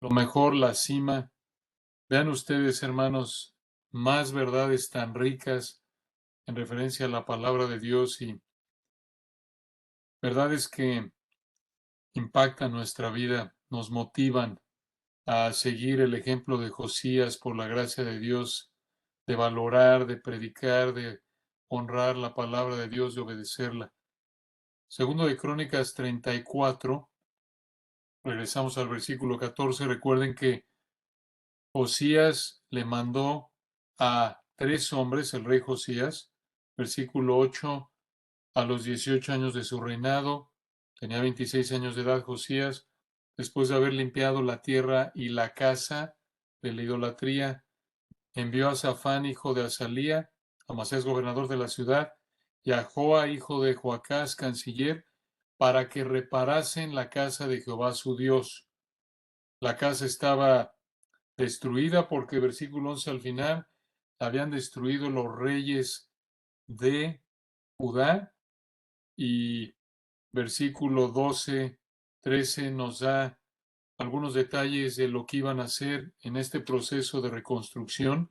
lo mejor, la cima. Vean ustedes, hermanos, más verdades tan ricas en referencia a la palabra de Dios y verdades que impactan nuestra vida, nos motivan a seguir el ejemplo de Josías por la gracia de Dios, de valorar, de predicar, de honrar la palabra de Dios, de obedecerla. Segundo de Crónicas 34, regresamos al versículo 14. Recuerden que Josías le mandó a 3 hombres, el rey Josías, versículo 8, a los 18 años de su reinado, tenía 26 años de edad Josías, después de haber limpiado la tierra y la casa de la idolatría, envió a Safán, hijo de Azalía, a Amasías, gobernador de la ciudad, y a Joa, hijo de Joacás, canciller, para que reparasen la casa de Jehová su Dios. La casa estaba destruida porque, versículo 11 al final, la habían destruido los reyes de Judá, y versículo 12, 13 nos da algunos detalles de lo que iban a hacer en este proceso de reconstrucción.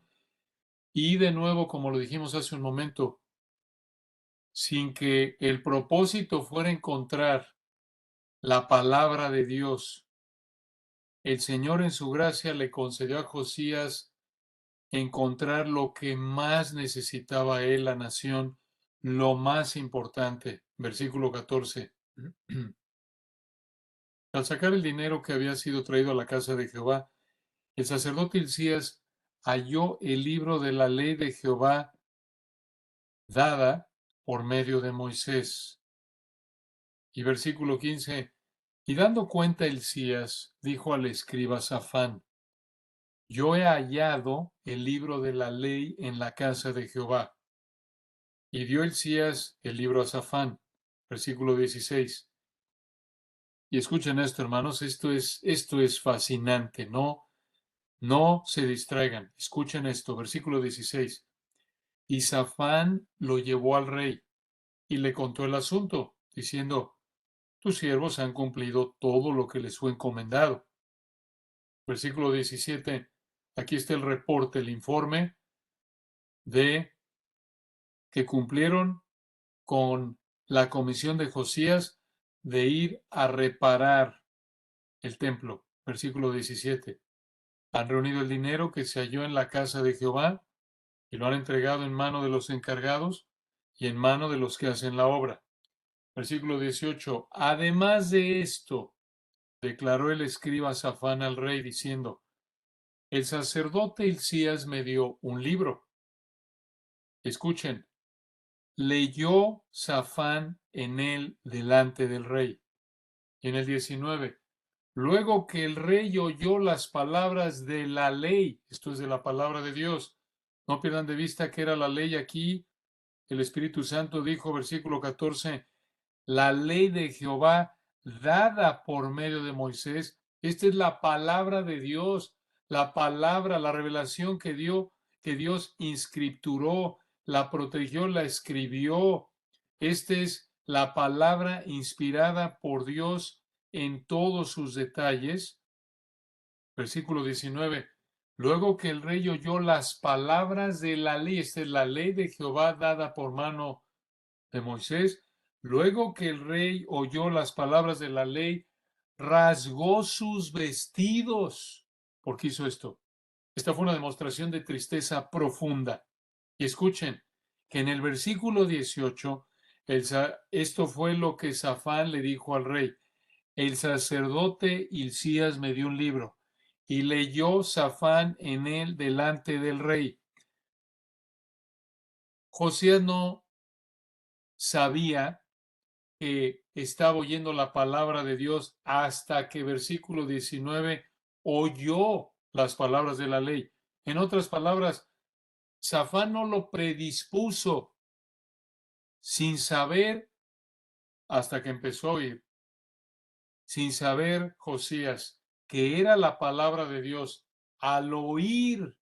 Y de nuevo, como lo dijimos hace un momento, sin que el propósito fuera encontrar la palabra de Dios, el Señor en su gracia le concedió a Josías encontrar lo que más necesitaba él, la nación, lo más importante. Versículo 14. Al sacar el dinero que había sido traído a la casa de Jehová, el sacerdote Hilcías halló el libro de la ley de Jehová dada por medio de Moisés. Y versículo 15. Y dando cuenta Hilcías, dijo al escriba Safán: Yo he hallado el libro de la ley en la casa de Jehová. Y dio Hilcías el libro a Safán. Versículo 16. Y escuchen esto, hermanos, esto es fascinante, no se distraigan, escuchen esto, versículo 16. Y Safán lo llevó al rey y le contó el asunto, diciendo: Tus siervos han cumplido todo lo que les fue encomendado. Versículo 17. Aquí está el reporte, el informe de que cumplieron con la comisión de Josías de ir a reparar el templo. Versículo 17. Han reunido el dinero que se halló en la casa de Jehová y lo han entregado en mano de los encargados y en mano de los que hacen la obra. Versículo 18. Además de esto, declaró el escriba Safán al rey, diciendo: El sacerdote Hilcías me dio un libro. Escuchen, leyó Safán en él delante del rey. Y en el 19, luego que el rey oyó las palabras de la ley, esto es de la palabra de Dios, no pierdan de vista que era la ley aquí. El Espíritu Santo dijo, versículo 14, la ley de Jehová dada por medio de Moisés. Esta es la palabra de Dios, la palabra, la revelación que dio, que Dios inscripturó, la protegió, la escribió. Esta es la palabra inspirada por Dios en todos sus detalles. Versículo 19. Luego que el rey oyó las palabras de la ley, esta es la ley de Jehová dada por mano de Moisés, luego que el rey oyó las palabras de la ley, rasgó sus vestidos. ¿Por qué hizo esto? Esta fue una demostración de tristeza profunda. Y escuchen que en el versículo 18, esto fue lo que Safán le dijo al rey: el sacerdote Hilcías me dio un libro, y leyó Safán en él delante del rey. Josías no sabía que estaba oyendo la palabra de Dios hasta que versículo 19 oyó las palabras de la ley. En otras palabras, Safán no lo predispuso sin saber hasta que empezó a oír, sin saber Josías que era la palabra de Dios. Al oír,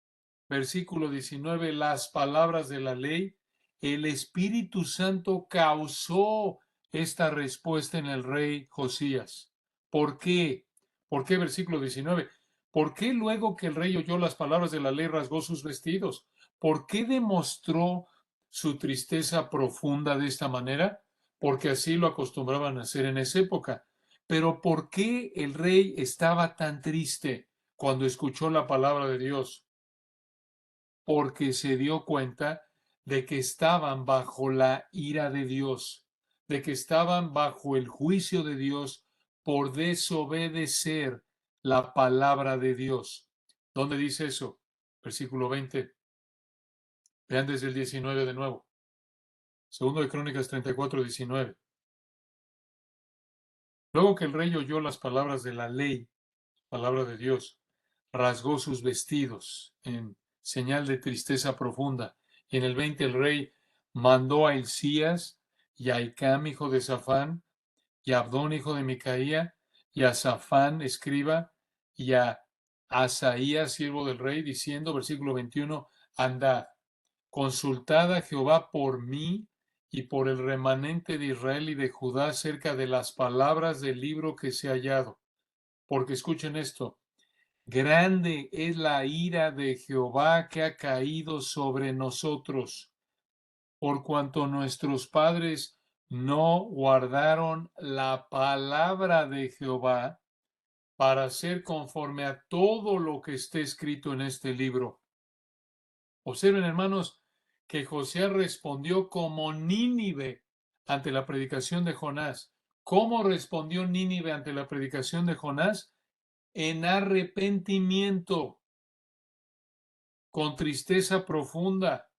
versículo 19, las palabras de la ley, el Espíritu Santo causó esta respuesta en el rey Josías. ¿Por qué? ¿Por qué versículo 19? ¿Por qué luego que el rey oyó las palabras de la ley rasgó sus vestidos? ¿Por qué demostró su tristeza profunda de esta manera? Porque así lo acostumbraban a hacer en esa época. Pero ¿por qué el rey estaba tan triste cuando escuchó la palabra de Dios? Porque se dio cuenta de que estaban bajo la ira de Dios, de que estaban bajo el juicio de Dios por desobedecer la palabra de Dios. ¿Dónde dice eso? Versículo 20. Vean desde el 19 de nuevo. Segundo de Crónicas 34:19. Luego que el rey oyó las palabras de la ley, palabra de Dios, rasgó sus vestidos en señal de tristeza profunda. Y en el 20 el rey mandó a Hilcías y a Hicam, hijo de Safán, y a Abdón, hijo de Micaía, y a Safán, escriba, y a Asaías, siervo del rey, diciendo, versículo 21, andad, consultad a Jehová por mí y por el remanente de Israel y de Judá acerca de las palabras del libro que se ha hallado. Porque escuchen esto, grande es la ira de Jehová que ha caído sobre nosotros, por cuanto nuestros padres no guardaron la palabra de Jehová para hacer conforme a todo lo que esté escrito en este libro. Observen, hermanos, que José respondió como Nínive ante la predicación de Jonás. ¿Cómo respondió Nínive ante la predicación de Jonás? En arrepentimiento, con tristeza profunda.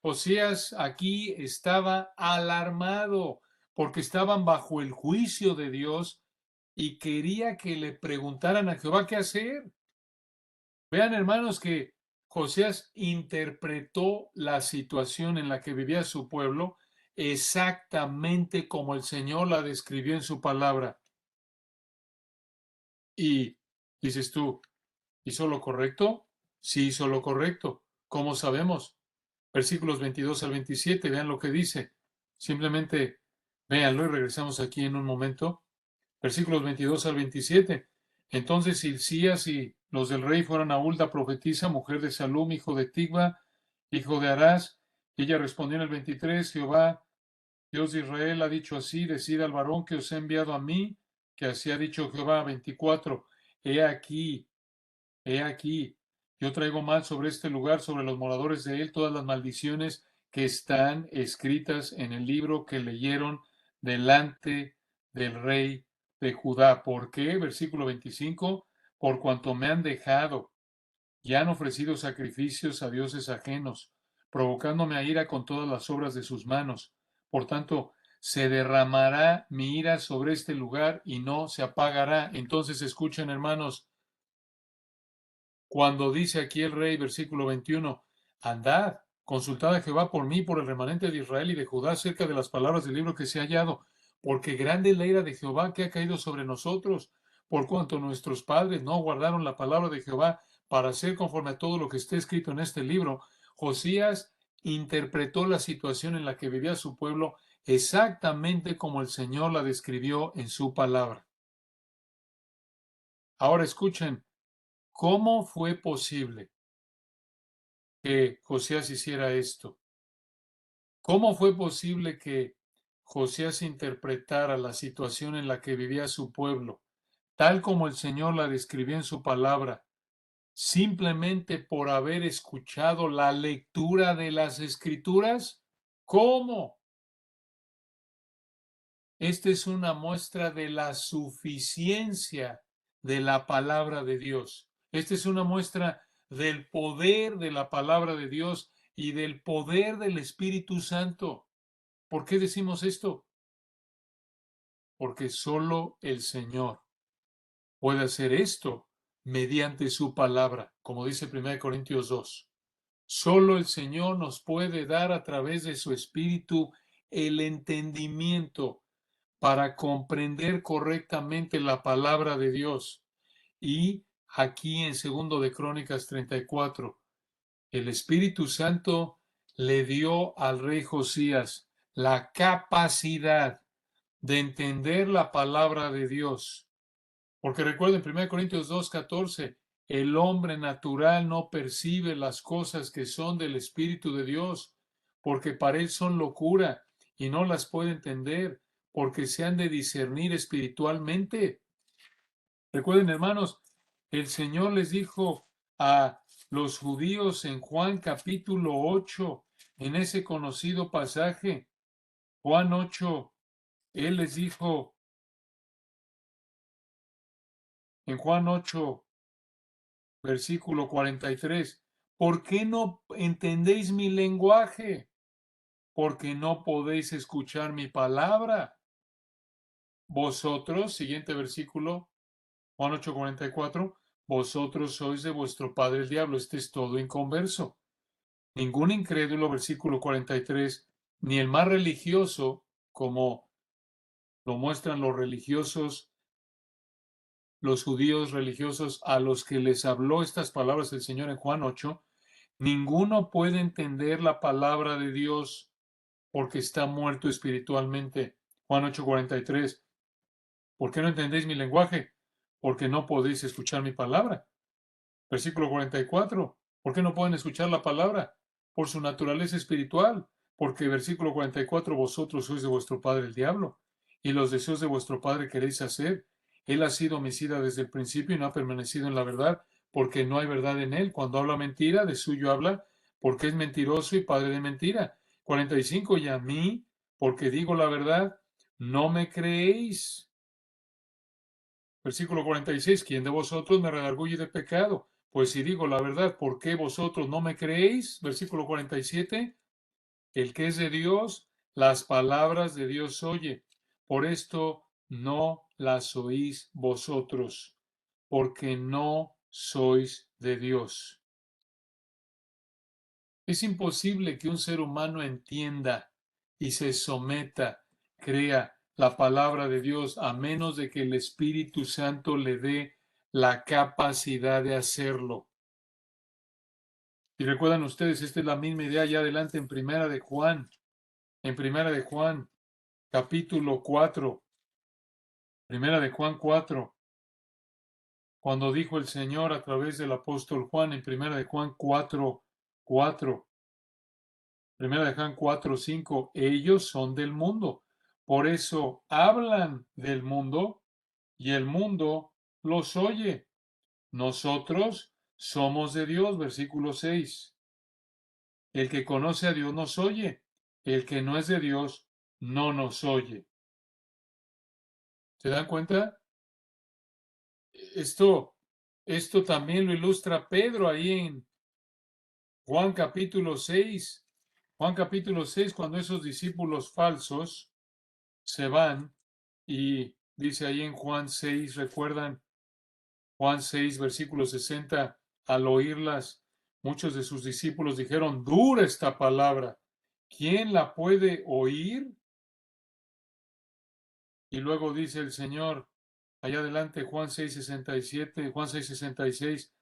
Josías aquí estaba alarmado porque estaban bajo el juicio de Dios y quería que le preguntaran a Jehová qué hacer. Vean, hermanos, que Josías interpretó la situación en la que vivía su pueblo exactamente como el Señor la describió en su palabra. Y dices tú, ¿hizo lo correcto? Sí, hizo lo correcto. ¿Cómo sabemos? Versículos 22 al 27, vean lo que dice. Simplemente véanlo y regresamos aquí en un momento. Versículos 22 al 27. Entonces Hilcías y los del rey fueron a Hulda profetisa, mujer de Salum, hijo de Tigba, hijo de Arás. Y ella respondió en el 23, Jehová, Dios de Israel, ha dicho así, decid al varón que os he enviado a mí, que así ha dicho Jehová. 24, he aquí, yo traigo mal sobre este lugar, sobre los moradores de él, todas las maldiciones que están escritas en el libro que leyeron delante del rey de Judá. ¿Por qué? Versículo 25, por cuanto me han dejado y han ofrecido sacrificios a dioses ajenos, provocándome a ira con todas las obras de sus manos. Por tanto, se derramará mi ira sobre este lugar y no se apagará. Entonces escuchen, hermanos, cuando dice aquí el rey, versículo 21, andad, consultad a Jehová por mí, por el remanente de Israel y de Judá, acerca de las palabras del libro que se ha hallado, porque grande es la ira de Jehová que ha caído sobre nosotros, por cuanto nuestros padres no guardaron la palabra de Jehová para hacer conforme a todo lo que esté escrito en este libro. Josías interpretó la situación en la que vivía su pueblo exactamente como el Señor la describió en su palabra. Ahora escuchen, ¿cómo fue posible que Josías hiciera esto? ¿Cómo fue posible que Josías interpretara la situación en la que vivía su pueblo, tal como el Señor la describió en su palabra, simplemente por haber escuchado la lectura de las Escrituras? ¿Cómo? Esta es una muestra de la suficiencia de la palabra de Dios. Esta es una muestra del poder de la palabra de Dios y del poder del Espíritu Santo. ¿Por qué decimos esto? Porque solo el Señor puede hacer esto mediante su palabra, como dice 1 Corintios 2. Solo el Señor nos puede dar a través de su Espíritu el entendimiento para comprender correctamente la palabra de Dios. Y aquí en segundo de Crónicas 34, el Espíritu Santo le dio al rey Josías la capacidad de entender la palabra de Dios. Porque recuerden 1 Corintios 2:14, El hombre natural no percibe las cosas que son del Espíritu de Dios, porque para él son locura y no las puede entender, porque se han de discernir espiritualmente. Recuerden, hermanos, el Señor les dijo a los judíos en Juan capítulo 8, en ese conocido pasaje, Juan 8, Él les dijo en Juan 8, versículo 43, ¿por qué no entendéis mi lenguaje? Porque no podéis escuchar mi palabra. Vosotros, siguiente versículo, Juan 8:44, vosotros sois de vuestro padre el diablo. Este es todo inconverso. Ningún incrédulo, versículo 43, ni el más religioso, como lo muestran los religiosos, los judíos religiosos a los que les habló estas palabras el Señor en Juan 8, ninguno puede entender la palabra de Dios porque está muerto espiritualmente. Juan 8:43. ¿Por qué no entendéis mi lenguaje? Porque no podéis escuchar mi palabra. Versículo 44. ¿Por qué no pueden escuchar la palabra? Por su naturaleza espiritual. Porque versículo 44, vosotros sois de vuestro padre el diablo, y los deseos de vuestro padre queréis hacer. Él ha sido homicida desde el principio y no ha permanecido en la verdad, porque no hay verdad en él. Cuando habla mentira, de suyo habla, porque es mentiroso y padre de mentira. 45. Y a mí, porque digo la verdad, no me creéis. Versículo 46. ¿Quién de vosotros me redarguye de pecado? Pues si digo la verdad, ¿por qué vosotros no me creéis? Versículo 47. El que es de Dios, las palabras de Dios oye. Por esto no las oís vosotros, porque no sois de Dios. Es imposible que un ser humano entienda y se someta, crea la palabra de Dios, a menos de que el Espíritu Santo le dé la capacidad de hacerlo. Y recuerdan ustedes, esta es la misma idea ya adelante en Primera de Juan, capítulo 4, Primera de Juan 4, cuando dijo el Señor a través del apóstol Juan en Primera de Juan 4, 4. Primera de Juan 4:5, ellos son del mundo, por eso hablan del mundo y el mundo los oye. Nosotros somos de Dios, versículo 6. El que conoce a Dios nos oye, el que no es de Dios no nos oye. ¿Se dan cuenta? Esto, esto también lo ilustra Pedro ahí en Juan capítulo 6. Juan capítulo 6, cuando esos discípulos falsos se van y dice ahí en Juan 6, recuerdan Juan 6, versículo 60, al oírlas, muchos de sus discípulos dijeron, dura esta palabra, ¿quién la puede oír? Y luego dice el Señor, allá adelante, Juan 6:67, Juan 6:66,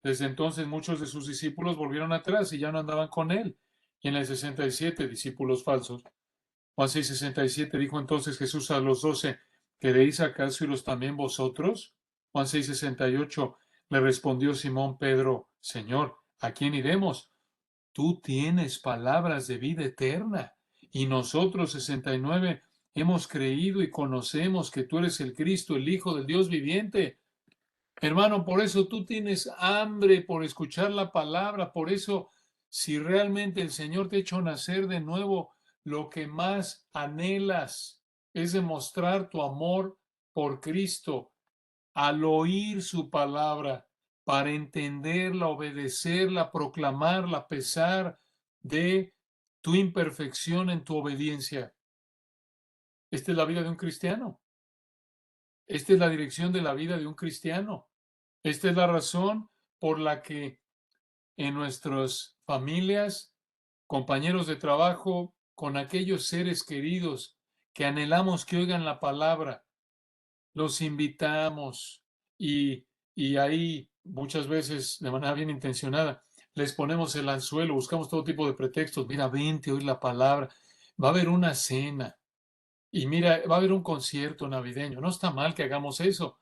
desde entonces muchos de sus discípulos volvieron atrás y ya no andaban con él. Y en el 67, discípulos falsos. Juan 6:67 dijo entonces Jesús a los 12, ¿queréis acaso iros también vosotros? Juan 6:68 le respondió Simón Pedro, Señor, ¿a quién iremos? Tú tienes palabras de vida eterna. Y nosotros, 69, hemos creído y conocemos que tú eres el Cristo, el Hijo del Dios viviente. Hermano, por eso tú tienes hambre por escuchar la palabra, por eso si realmente el Señor te ha hecho nacer de nuevo, lo que más anhelas es demostrar tu amor por Cristo al oír su palabra, para entenderla, obedecerla, proclamarla, a pesar de tu imperfección en tu obediencia. Esta es la vida de un cristiano. Esta es la dirección de la vida de un cristiano. Esta es la razón por la que en nuestras familias, compañeros de trabajo, con aquellos seres queridos que anhelamos que oigan la palabra, los invitamos y, y ahí muchas veces de manera bien intencionada les ponemos el anzuelo, buscamos todo tipo de pretextos. Mira, vente a oír la palabra, va a haber una cena y mira, va a haber un concierto navideño. No está mal que hagamos eso,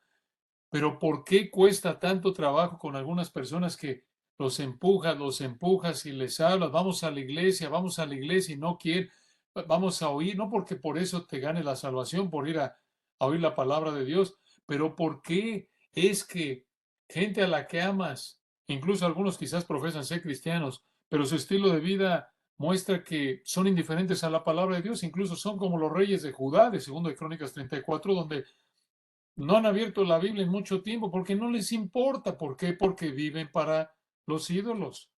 Pero ¿por qué cuesta tanto trabajo con algunas personas que los empujas y les hablas, vamos a la iglesia y no quieren, vamos a oír, no porque por eso te gane la salvación, por ir a oír la palabra de Dios, pero ¿por qué es que gente a la que amas, incluso algunos quizás profesan ser cristianos, pero su estilo de vida muestra que son indiferentes a la palabra de Dios, incluso son como los reyes de Judá, de 2 de Crónicas 34, donde no han abierto la Biblia en mucho tiempo porque no les importa? ¿Por qué? Porque viven para los ídolos,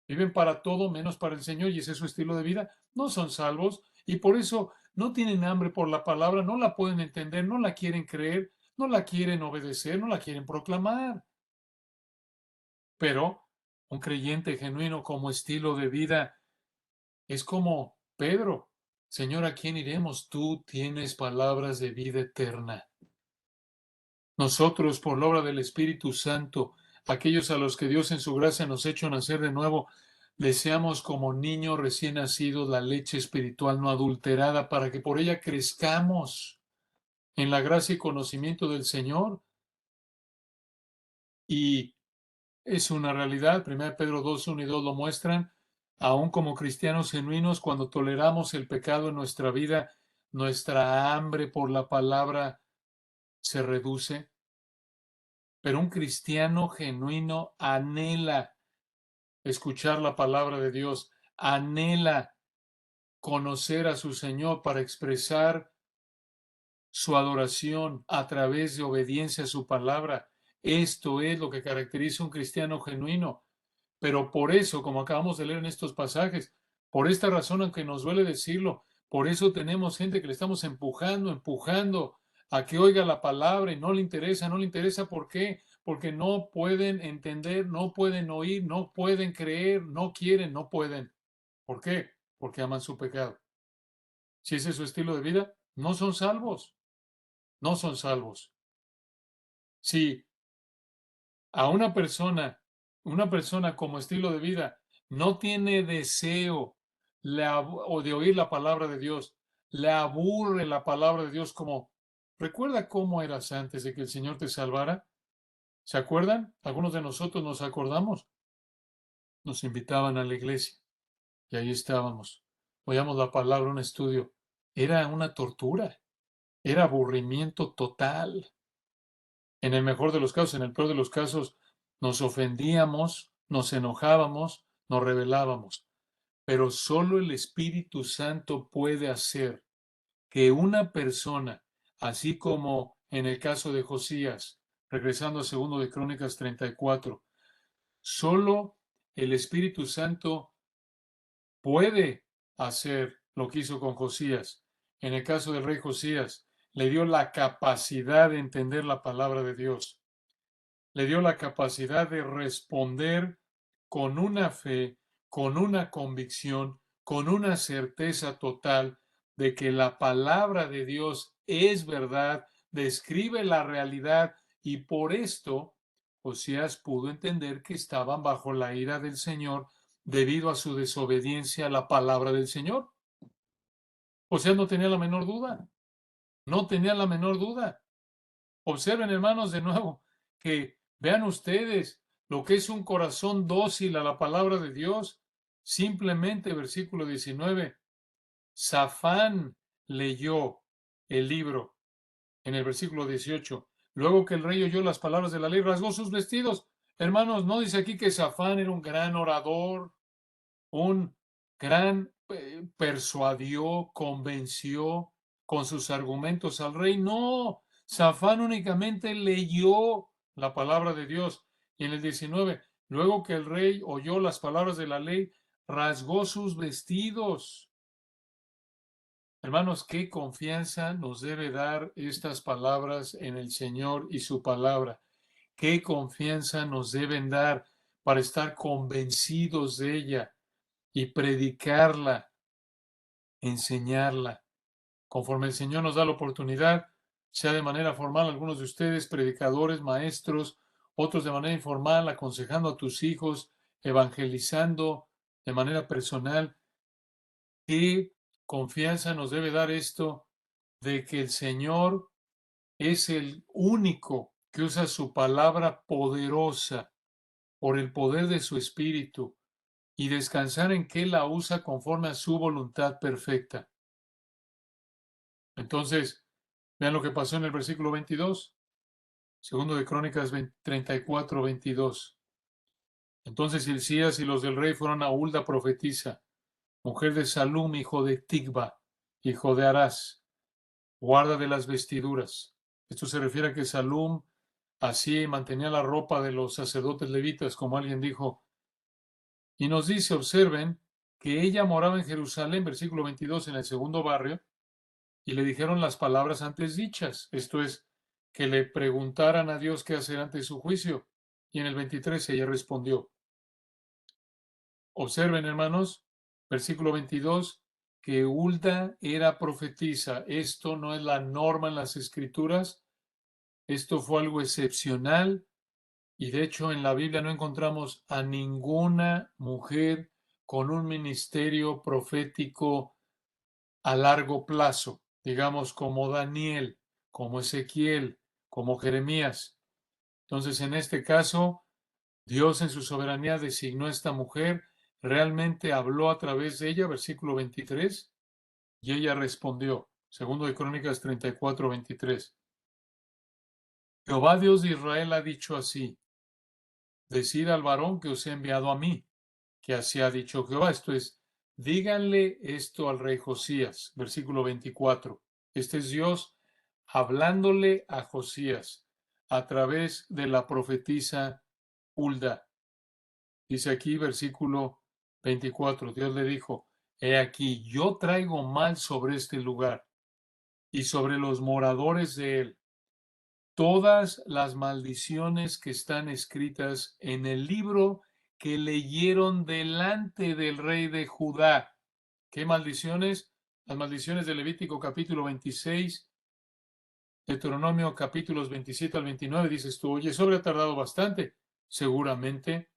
viven para todo menos para el Señor, y ese es su estilo de vida. No son salvos y por eso no tienen hambre por la palabra, no la pueden entender, no la quieren creer, no la quieren obedecer, no la quieren proclamar. Pero un creyente genuino como estilo de vida es como Pedro: Señor, ¿a quién iremos? Tú tienes palabras de vida eterna. Nosotros, por la obra del Espíritu Santo, aquellos a los que Dios en su gracia nos ha hecho nacer de nuevo, deseamos como niños recién nacidos la leche espiritual no adulterada, para que por ella crezcamos en la gracia y conocimiento del Señor. Y es una realidad. 1 Pedro 2, 1 y 2 lo muestran. Aún como cristianos genuinos, cuando toleramos el pecado en nuestra vida, nuestra hambre por la palabra se reduce. Pero un cristiano genuino anhela escuchar la palabra de Dios, anhela conocer a su Señor para expresar su adoración a través de obediencia a su palabra. Esto es lo que caracteriza a un cristiano genuino. Pero por eso, como acabamos de leer en estos pasajes, por esta razón, aunque nos duele decirlo, por eso tenemos gente que le estamos empujando a que oiga la palabra y no le interesa, no le interesa. ¿Por qué? Porque no pueden entender, no pueden oír, no pueden creer, no quieren, no pueden. ¿Por qué? Porque aman su pecado. Si ese es su estilo de vida, no son salvos, no son salvos. Si a una persona como estilo de vida no tiene deseo o de oír la palabra de Dios, le aburre la palabra de Dios, como, recuerda cómo eras antes de que el Señor te salvara. ¿Se acuerdan? Algunos de nosotros nos acordamos. Nos invitaban a la iglesia y ahí estábamos. Oíamos la palabra, un estudio. Era una tortura, era aburrimiento total. En el mejor de los casos, en el peor de los casos, nos ofendíamos, nos enojábamos, nos rebelábamos. Pero solo el Espíritu Santo puede hacer que una persona, así como en el caso de Josías, regresando a 2 de Crónicas 34, solo el Espíritu Santo puede hacer lo que hizo con Josías. En el caso del rey Josías, le dio la capacidad de entender la palabra de Dios, le dio la capacidad de responder con una fe, con una convicción, con una certeza total de que la palabra de Dios es verdad, describe la realidad, y por esto Josías pudo entender que estaban bajo la ira del Señor debido a su desobediencia a la palabra del Señor. Josías no tenía la menor duda, no tenía la menor duda. Observen, hermanos, de nuevo, que vean ustedes lo que es un corazón dócil a la palabra de Dios. Simplemente, versículo 19, Safán leyó el libro. En el versículo 18, luego que el rey oyó las palabras de la ley, rasgó sus vestidos. Hermanos, no dice aquí que Safán era un gran orador, un gran persuadió, convenció con sus argumentos al rey. No, Safán únicamente leyó la palabra de Dios. Y en el 19, luego que el rey oyó las palabras de la ley, rasgó sus vestidos. Hermanos, qué confianza nos debe dar estas palabras en el Señor y su palabra. Qué confianza nos deben dar para estar convencidos de ella y predicarla, enseñarla. Conforme el Señor nos da la oportunidad, sea de manera formal, algunos de ustedes, predicadores, maestros, otros de manera informal, aconsejando a tus hijos, evangelizando de manera personal. ¿Qué confianza nos debe dar esto de que el Señor es el único que usa su palabra poderosa por el poder de su espíritu y descansar en que Él la usa conforme a su voluntad perfecta. Entonces, vean lo que pasó en el versículo 22, segundo de Crónicas 34, 22. Entonces Hilcías y los del rey fueron a Hulda profetisa, mujer de Salum, hijo de Tigba, hijo de Arás, guarda de las vestiduras. Esto se refiere a que Salum así mantenía la ropa de los sacerdotes levitas, como alguien dijo. Y nos dice, observen, que ella moraba en Jerusalén, versículo 22, en el segundo barrio, y le dijeron las palabras antes dichas, esto es, que le preguntaran a Dios qué hacer ante su juicio. Y en el 23 ella respondió. Observen, hermanos, versículo 22, que Hulda era profetisa. Esto no es la norma en las escrituras, esto fue algo excepcional y de hecho en la Biblia no encontramos a ninguna mujer con un ministerio profético a largo plazo, digamos como Daniel, como Ezequiel, como Jeremías. Entonces, en este caso, Dios en su soberanía designó a esta mujer, realmente habló a través de ella, versículo 23, y ella respondió, segundo de Crónicas 34, 23. Jehová Dios de Israel ha dicho así, decid al varón que os he enviado a mí, que así ha dicho Jehová, esto es, díganle esto al rey Josías, versículo 24. Este es Dios hablándole a Josías a través de la profetisa Hulda. Dice aquí, versículo 24, Dios le dijo, he aquí, yo traigo mal sobre este lugar y sobre los moradores de él todas las maldiciones que están escritas en el libro que leyeron delante del rey de Judá. ¿Qué maldiciones? Las maldiciones de Levítico capítulo 26, Deuteronomio capítulos 27 al 29. Dices tú, oye, eso habría tardado bastante. Seguramente.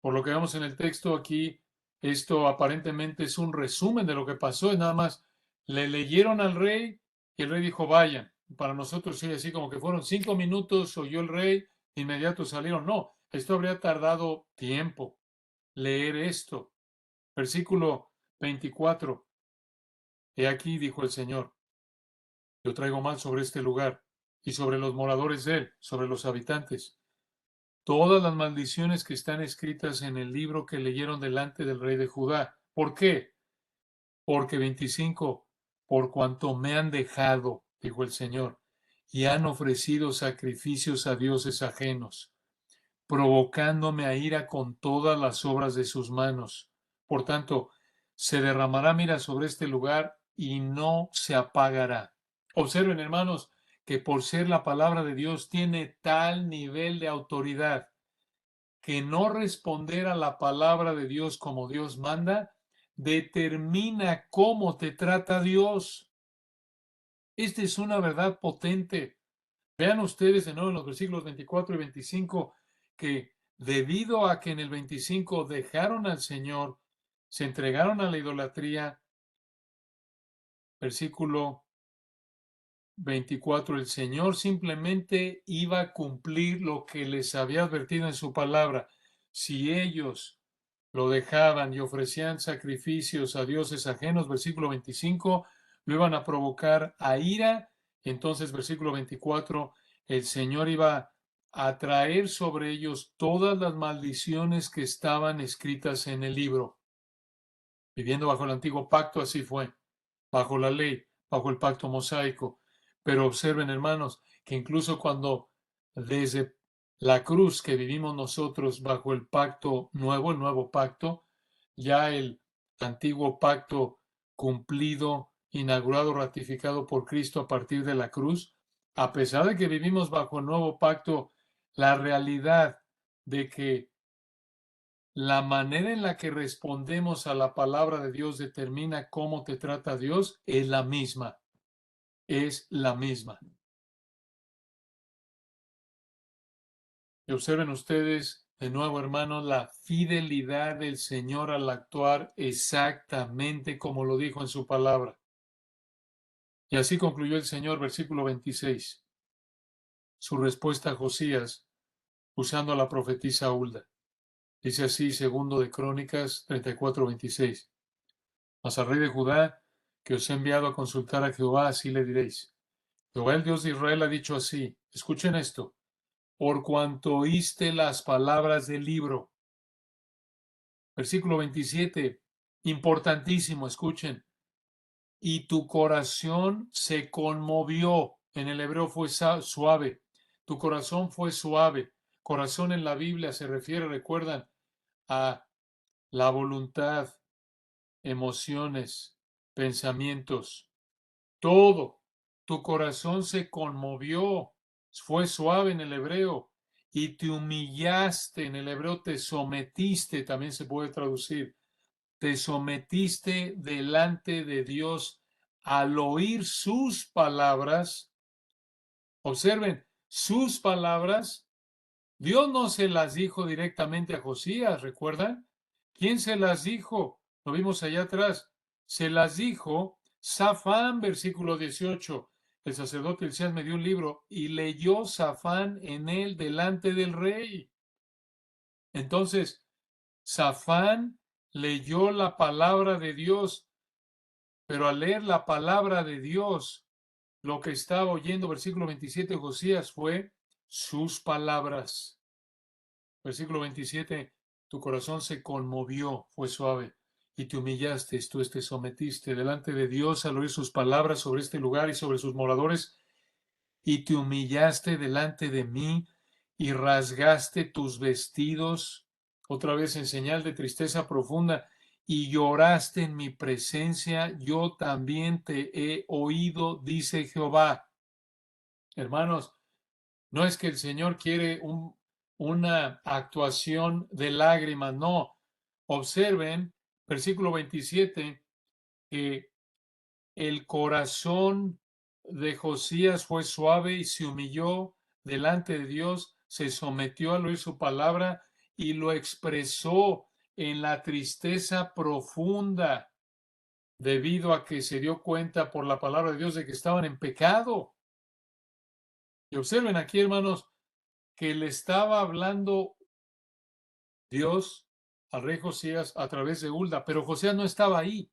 Por lo que vemos en el texto aquí, esto aparentemente es un resumen de lo que pasó. Es nada más, le leyeron al rey y el rey dijo, vayan. Para nosotros sí, así como que fueron 5 minutos, oyó el rey, de inmediato salieron. No, esto habría tardado tiempo leer esto. Versículo 24. He aquí, dijo el Señor, yo traigo mal sobre este lugar y sobre los moradores de él, sobre los habitantes todas las maldiciones que están escritas en el libro que leyeron delante del rey de Judá. ¿Por qué? Porque 25, por cuanto me han dejado, dijo el Señor, y han ofrecido sacrificios a dioses ajenos, provocándome a ira con todas las obras de sus manos. Por tanto, se derramará mira sobre este lugar y no se apagará. Observen, hermanos, que por ser la palabra de Dios tiene tal nivel de autoridad que no responder a la palabra de Dios como Dios manda, determina cómo te trata Dios. Esta es una verdad potente. Vean ustedes de nuevo en los versículos 24 y 25 que debido a que en el 25 dejaron al Señor, se entregaron a la idolatría, versículo 24, el Señor simplemente iba a cumplir lo que les había advertido en su palabra. Si ellos lo dejaban y ofrecían sacrificios a dioses ajenos, versículo 25, lo iban a provocar a ira. Entonces, versículo 24, el Señor iba a traer sobre ellos todas las maldiciones que estaban escritas en el libro. Viviendo bajo el antiguo pacto, así fue, bajo la ley, bajo el pacto mosaico. Pero observen, hermanos, que incluso cuando desde la cruz que vivimos nosotros bajo el pacto nuevo, el nuevo pacto, ya el antiguo pacto cumplido, inaugurado, ratificado por Cristo a partir de la cruz, a pesar de que vivimos bajo el nuevo pacto, la realidad de que la manera en la que respondemos a la palabra de Dios determina cómo te trata Dios, es la misma, es la misma. Y observen ustedes de nuevo, hermanos, la fidelidad del Señor al actuar exactamente como lo dijo en su palabra. Y así concluyó el Señor, versículo 26. su respuesta a Josías usando a la profetisa Hulda. Dice así, segundo de Crónicas 34:26. Mas al rey de Judá, que os he enviado a consultar a Jehová, así le diréis: Jehová el Dios de Israel ha dicho así, escuchen esto, por cuanto oíste las palabras del libro. Versículo 27, importantísimo, escuchen, y tu corazón se conmovió. En el hebreo fue suave. Tu corazón fue suave. Corazón en la Biblia se refiere, recuerdan, a la voluntad, emociones, pensamientos, todo. Tu corazón se conmovió. Fue suave en el hebreo. Y te humillaste. En el hebreo te sometiste, también se puede traducir. Te sometiste delante de Dios al oír sus palabras. Observen, sus palabras. Dios no se las dijo directamente a Josías, ¿recuerdan? ¿Quién se las dijo? Lo vimos allá atrás. Se las dijo Safán, versículo 18. El sacerdote Hilcías me dio un libro y leyó Safán en él delante del rey. Entonces, Safán leyó la palabra de Dios, pero al leer la palabra de Dios, lo que estaba oyendo, versículo 27 de Josías, fue sus palabras. Versículo 27, tu corazón se conmovió, fue suave, y te humillaste, tú te sometiste delante de Dios al oír sus palabras sobre este lugar y sobre sus moradores, y te humillaste delante de mí y rasgaste tus vestidos, otra vez en señal de tristeza profunda, y lloraste en mi presencia, yo también te he oído, dice Jehová. Hermanos, no es que el Señor quiere una actuación de lágrimas, no. Observen, versículo 27, que el corazón de Josías fue suave y se humilló delante de Dios, se sometió al oír su palabra y lo expresó en la tristeza profunda debido a que se dio cuenta por la palabra de Dios de que estaban en pecado. Y observen aquí, hermanos, que le estaba hablando Dios al rey Josías a través de Hulda, pero Josías no estaba ahí.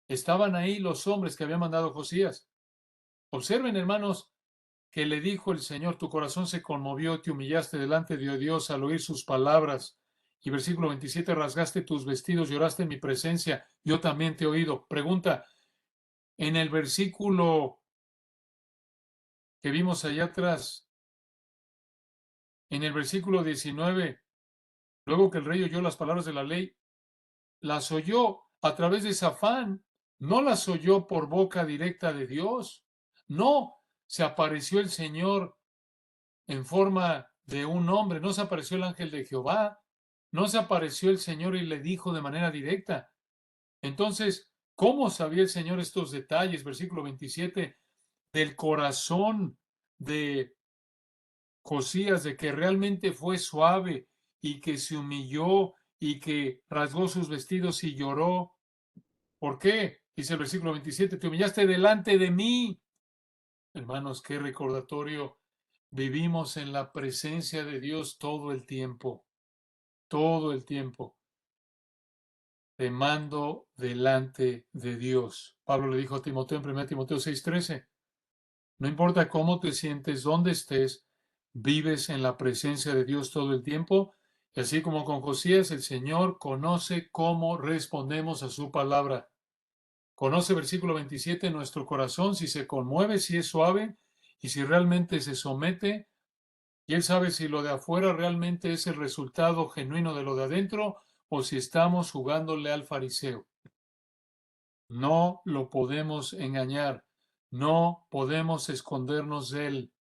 Estaban ahí los hombres que había mandado Josías. Observen, hermanos, que le dijo el Señor, tu corazón se conmovió, te humillaste delante de Dios al oír sus palabras. Y versículo 27, rasgaste tus vestidos, lloraste en mi presencia, yo también te he oído. Pregunta, en el versículo que vimos allá atrás, en el versículo 19, luego que el rey oyó las palabras de la ley, las oyó a través de Safán, no las oyó por boca directa de Dios. No, se apareció el Señor en forma de un hombre, no se apareció el ángel de Jehová, no se apareció el Señor y le dijo de manera directa. Entonces, ¿cómo sabía el Señor estos detalles? Versículo 27, del corazón de Josías, de que realmente fue suave y que se humilló y que rasgó sus vestidos y lloró. ¿Por qué? Dice el versículo 27, te humillaste delante de mí. Hermanos, qué recordatorio. Vivimos en la presencia de Dios todo el tiempo. Te mando delante de Dios. Pablo le dijo a Timoteo en 1 Timoteo 6:13, no importa cómo te sientes, dónde estés, vives en la presencia de Dios todo el tiempo. Y así como con Josías, el Señor conoce cómo respondemos a su palabra. Conoce, versículo 27, nuestro corazón, si se conmueve, si es suave y si realmente se somete. Y Él sabe si lo de afuera realmente es el resultado genuino de lo de adentro o si estamos jugándole al fariseo. No lo podemos engañar. No podemos escondernos de Él.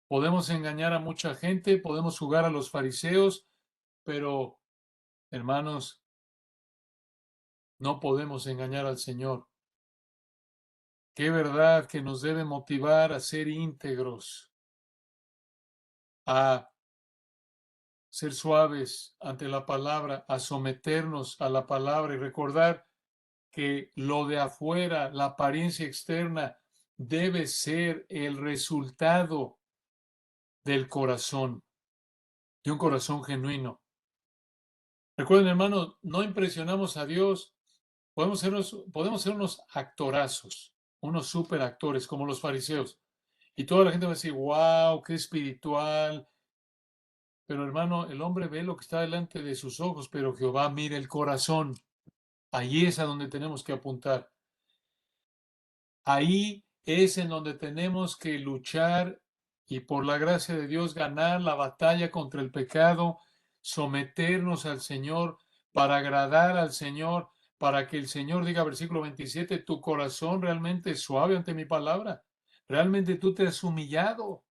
Podemos engañar a mucha gente, podemos jugar a los fariseos, pero, hermanos, no podemos engañar al Señor. Qué verdad que nos debe motivar a ser íntegros, a ser suaves ante la palabra, a someternos a la palabra y recordar que lo de afuera, la apariencia externa, debe ser el resultado del corazón, de un corazón genuino. Recuerden, hermanos, no impresionamos a Dios. Podemos ser unos actorazos, unos superactores como los fariseos. Y toda la gente va a decir, wow, qué espiritual. Pero hermano, el hombre ve lo que está delante de sus ojos, pero Jehová mira el corazón. Ahí es a donde tenemos que apuntar. Ahí es en donde tenemos que luchar y por la gracia de Dios ganar la batalla contra el pecado, someternos al Señor para agradar al Señor, para que el Señor diga, versículo 27, tu corazón realmente es suave ante mi palabra. Realmente tú te has humillado.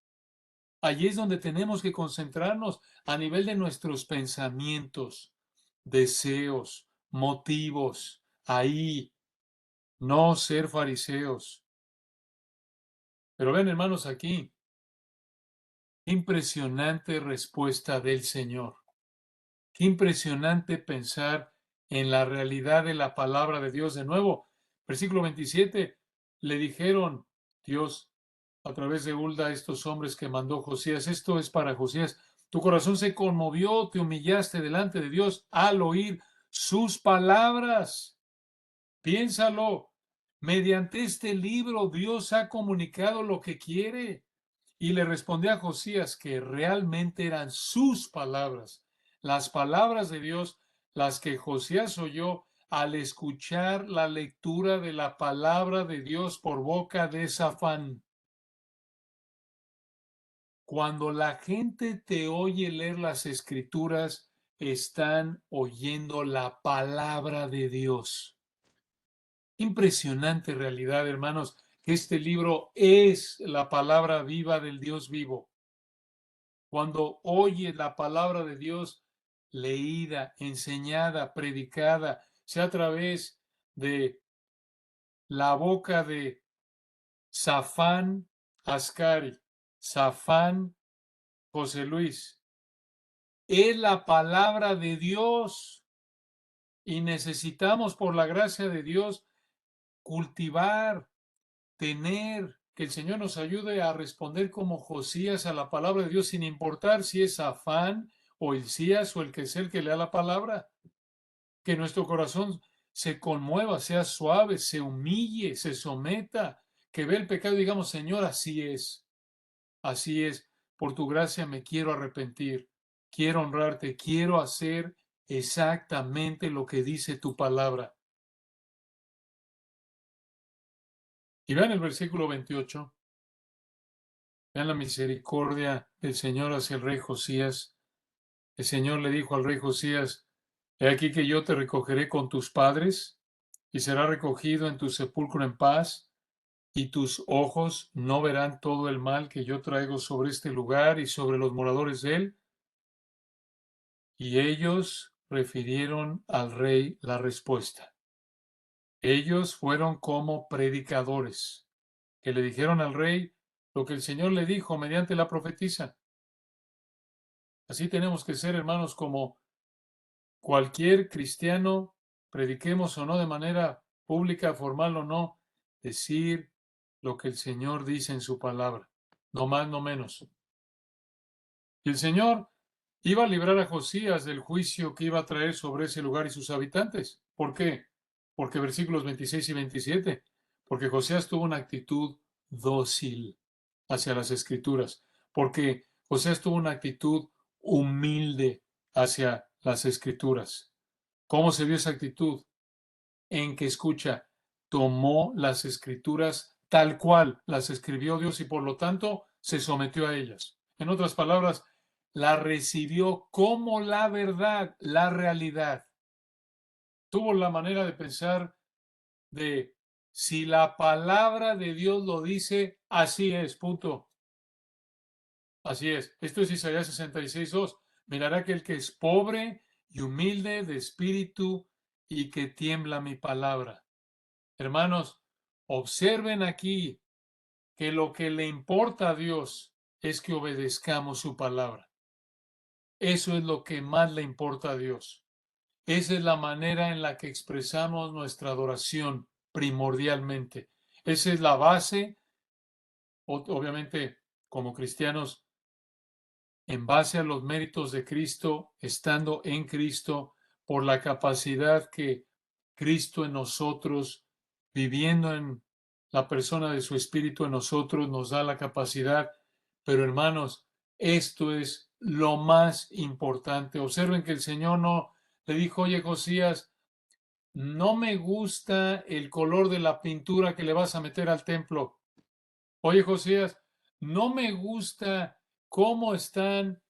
Allí es donde tenemos que concentrarnos a nivel de nuestros pensamientos, deseos, motivos. Ahí, no ser fariseos. Pero ven, hermanos, aquí, qué impresionante respuesta del Señor. Qué impresionante pensar en la realidad de la palabra de Dios. De nuevo, versículo 27, le dijeron Dios a través de Hulda a estos hombres que mandó Josías, esto es para Josías, tu corazón se conmovió, te humillaste delante de Dios al oír sus palabras. Piénsalo, mediante este libro Dios ha comunicado lo que quiere. Y le respondió a Josías que realmente eran sus palabras, las palabras de Dios, las que Josías oyó al escuchar la lectura de la palabra de Dios por boca de Safán. Cuando la gente te oye leer las escrituras, están oyendo la palabra de Dios. Impresionante realidad, hermanos, que este libro es la palabra viva del Dios vivo. Cuando oye la palabra de Dios leída, enseñada, predicada, sea a través de la boca de Safán Ascari, Safán José Luis, es la palabra de Dios y necesitamos, por la gracia de Dios, cultivar, tener, que el Señor nos ayude a responder como Josías a la palabra de Dios, sin importar si es Afán o Hilcías o el que es el que lea la palabra. Que nuestro corazón se conmueva, sea suave, se humille, se someta, que ve el pecado y digamos, Señor, así es, por tu gracia me quiero arrepentir, quiero honrarte, quiero hacer exactamente lo que dice tu palabra. Y vean el versículo 28. Vean la misericordia del Señor hacia el rey Josías. El Señor le dijo al rey Josías, he aquí que yo te recogeré con tus padres y será recogido en tu sepulcro en paz y tus ojos no verán todo el mal que yo traigo sobre este lugar y sobre los moradores de él. Y ellos refirieron al rey la respuesta. Ellos fueron como predicadores que le dijeron al rey lo que el Señor le dijo mediante la profetisa. Así tenemos que ser, hermanos, como cualquier cristiano, prediquemos o no de manera pública, formal o no, decir lo que el Señor dice en su palabra, no más, no menos. Y el Señor iba a librar a Josías del juicio que iba a traer sobre ese lugar y sus habitantes. ¿Por qué? Porque versículos 26 y 27, porque Josías tuvo una actitud dócil hacia las escrituras, porque Josías tuvo una actitud humilde hacia las escrituras. ¿Cómo se vio esa actitud? En que escucha, tomó las escrituras tal cual las escribió Dios y por lo tanto se sometió a ellas. En otras palabras, la recibió como la verdad, la realidad. Tuvo la manera de pensar de si la palabra de Dios lo dice, así es, punto. Así es. Esto es Isaías 66:2. Mirará aquel que es pobre y humilde de espíritu y que tiembla mi palabra. Hermanos, observen aquí que lo que le importa a Dios es que obedezcamos su palabra. Eso es lo que más le importa a Dios. Esa es la manera en la que expresamos nuestra adoración primordialmente. Esa es la base. Obviamente, como cristianos, en base a los méritos de Cristo, estando en Cristo, por la capacidad que Cristo en nosotros, viviendo en la persona de su Espíritu en nosotros, nos da la capacidad. Pero hermanos, esto es lo más importante. Observen que el Señor no le dijo: oye, Josías, no me gusta el color de la pintura que le vas a meter al templo. Oye, Josías, no me gusta cómo están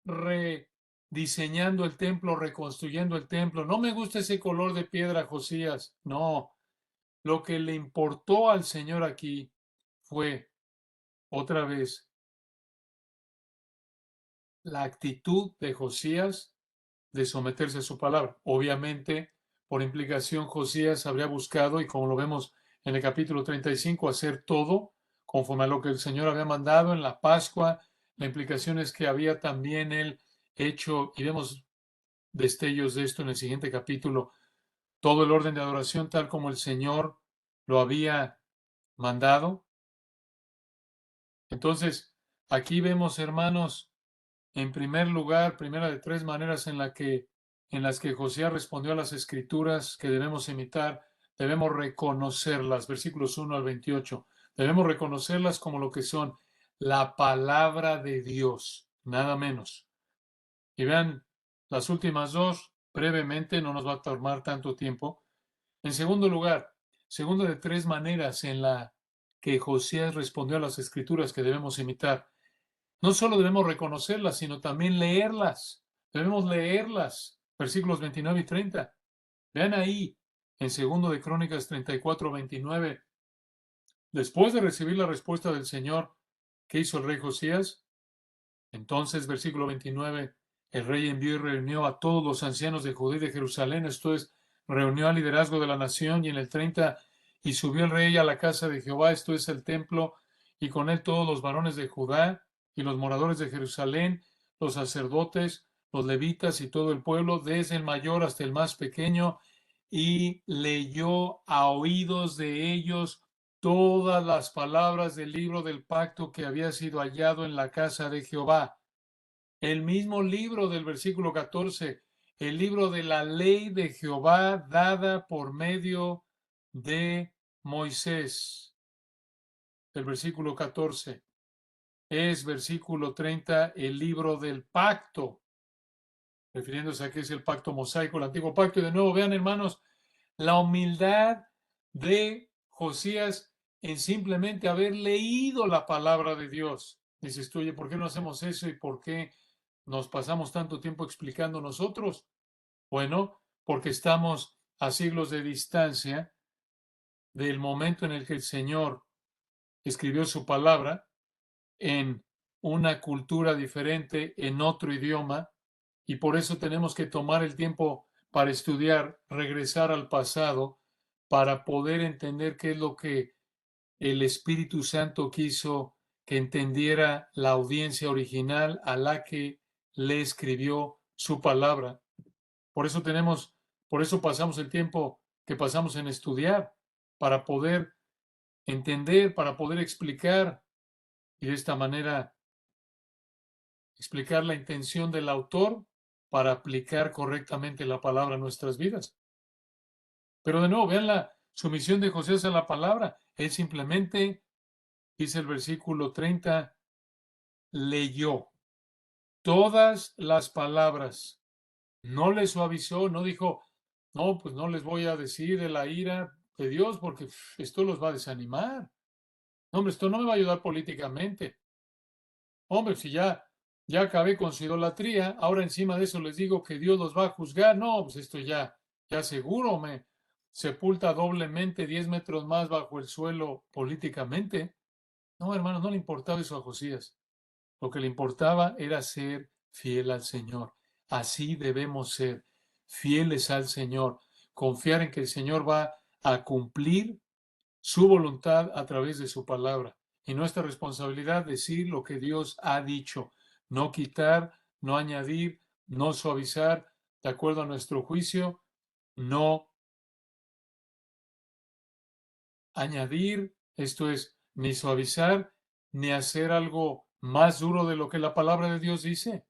rediseñando el templo, reconstruyendo el templo. No me gusta ese color de piedra, Josías. No, lo que le importó al Señor aquí fue, otra vez, la actitud de Josías de someterse a su palabra. Obviamente, por implicación, Josías habría buscado, y como lo vemos en el capítulo 35, hacer todo conforme a lo que el Señor había mandado en la Pascua. La implicación es que había también él hecho, y vemos destellos de esto en el siguiente capítulo, todo el orden de adoración tal como el Señor lo había mandado. Entonces, aquí vemos, hermanos, en primer lugar, primera de tres maneras en las que Josías respondió a las escrituras que debemos imitar. Debemos reconocerlas, versículos 1 al 28. Debemos reconocerlas como lo que son: la palabra de Dios, nada menos. Y vean las últimas dos, brevemente, no nos va a tomar tanto tiempo. En segundo lugar, segunda de tres maneras en la que Josías respondió a las escrituras que debemos imitar. No solo debemos reconocerlas, sino también leerlas. Debemos leerlas. Versículos 29 y 30. Vean ahí, en segundo de Crónicas 34-29. Después de recibir la respuesta del Señor, ¿qué hizo el rey Josías? Entonces, versículo 29, el rey envió y reunió a todos los ancianos de Judá y de Jerusalén, esto es, reunió al liderazgo de la nación. Y en el 30, y subió el rey a la casa de Jehová, esto es, el templo, y con él todos los varones de Judá y los moradores de Jerusalén, los sacerdotes, los levitas y todo el pueblo, desde el mayor hasta el más pequeño, y leyó a oídos de ellos todas las palabras del libro del pacto que había sido hallado en la casa de Jehová. El mismo libro del versículo 14, el libro de la ley de Jehová dada por medio de Moisés. El versículo 14 es, versículo 30, el libro del pacto, refiriéndose a que es el pacto mosaico, el antiguo pacto. Y de nuevo, vean, hermanos, la humildad de Josías en simplemente haber leído la palabra de Dios. Dices tú: oye, ¿por qué no hacemos eso y por qué nos pasamos tanto tiempo explicando nosotros? Bueno, porque estamos a siglos de distancia del momento en el que el Señor escribió su palabra, en una cultura diferente, en otro idioma, y por eso tenemos que tomar el tiempo para estudiar, regresar al pasado, para poder entender qué es lo que el Espíritu Santo quiso que entendiera la audiencia original a la que le escribió su palabra. Por eso por eso pasamos el tiempo que pasamos en estudiar, para poder entender, para poder explicar, y de esta manera explicar la intención del autor para aplicar correctamente la palabra a nuestras vidas. Pero de nuevo, vean la sumisión de José a la palabra. Él simplemente, dice el versículo 30, leyó todas las palabras. No le suavizó, no dijo: no, pues no les voy a decir de la ira de Dios porque esto los va a desanimar. No, hombre, esto no me va a ayudar políticamente. Hombre, si ya acabé con su idolatría, ahora encima de eso les digo que Dios los va a juzgar. No, pues esto ya seguro me sepulta doblemente 10 metros más bajo el suelo políticamente. No, hermano, no le importaba eso a Josías. Lo que le importaba era ser fiel al Señor. Así debemos ser, fieles al Señor, confiar en que el Señor va a cumplir su voluntad a través de su palabra. Y nuestra responsabilidad decir lo que Dios ha dicho, no quitar, no añadir, no suavizar de acuerdo a nuestro juicio, no añadir, esto es, ni suavizar, ni hacer algo más duro de lo que la palabra de Dios dice,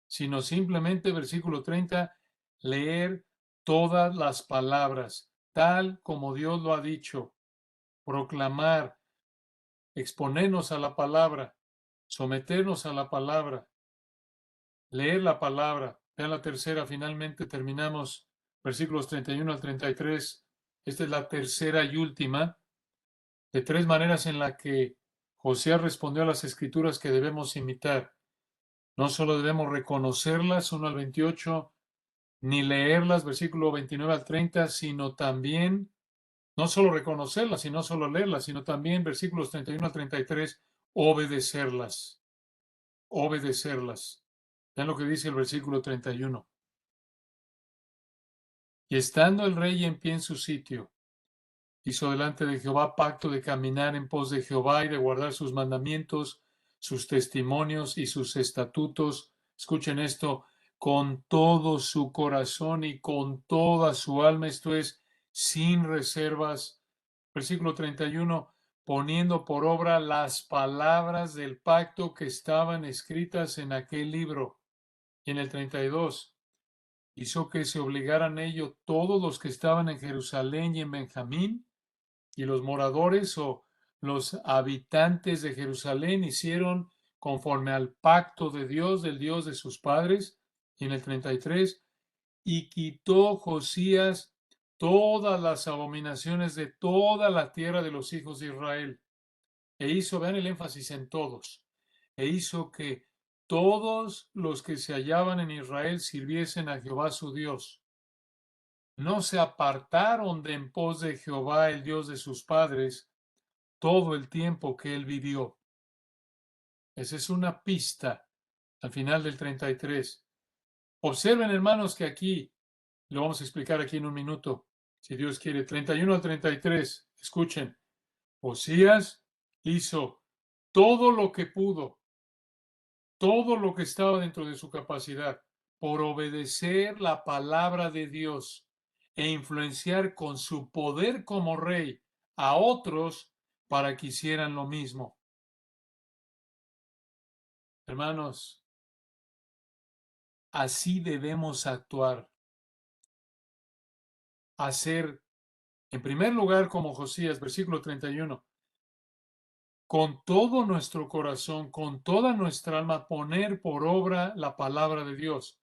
sino simplemente, versículo 30, leer todas las palabras, tal como Dios lo ha dicho, proclamar, exponernos a la palabra, someternos a la palabra, leer la palabra. Vean la tercera, finalmente terminamos, versículos 31 al 33. Esta es la tercera y última de tres maneras en la que José respondió a las escrituras que debemos imitar. No solo debemos reconocerlas, 1 al 28, ni leerlas, versículo 29 al 30, sino también, no solo reconocerlas, y no solo leerlas, sino también, versículos 31 al 33, obedecerlas. Obedecerlas. Vean lo que dice el versículo 31. Y estando el rey en pie en su sitio, hizo delante de Jehová pacto de caminar en pos de Jehová y de guardar sus mandamientos, sus testimonios y sus estatutos. Escuchen esto, con todo su corazón y con toda su alma, esto es, sin reservas. Versículo 31, poniendo por obra las palabras del pacto que estaban escritas en aquel libro. Y en el 32, hizo que se obligaran ello todos los que estaban en Jerusalén y en Benjamín, y los moradores o los habitantes de Jerusalén hicieron conforme al pacto de Dios, del Dios de sus padres. Y en el 33, y quitó Josías todas las abominaciones de toda la tierra de los hijos de Israel. E hizo, vean el énfasis en todos, e hizo que todos los que se hallaban en Israel sirviesen a Jehová su Dios. No se apartaron de en pos de Jehová, el Dios de sus padres, todo el tiempo que él vivió. Esa es una pista al final del 33. Observen, hermanos, que aquí, lo vamos a explicar aquí en un minuto, si Dios quiere, 31 al 33, escuchen, Josías hizo todo lo que pudo, todo lo que estaba dentro de su capacidad, por obedecer la palabra de Dios e influenciar con su poder como rey a otros para que hicieran lo mismo. Hermanos, así debemos actuar. Hacer, en primer lugar, como Josías, versículo 31, con todo nuestro corazón, con toda nuestra alma, poner por obra la palabra de Dios.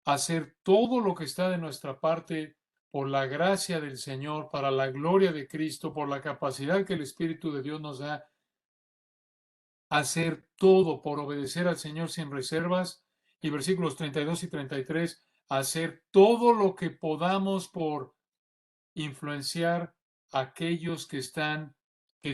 Hacer todo lo que está de nuestra parte por la gracia del Señor, para la gloria de Cristo, por la capacidad que el Espíritu de Dios nos da. Hacer todo por obedecer al Señor sin reservas. Y versículos 32 y 33, hacer todo lo que podamos por influenciar a aquellos que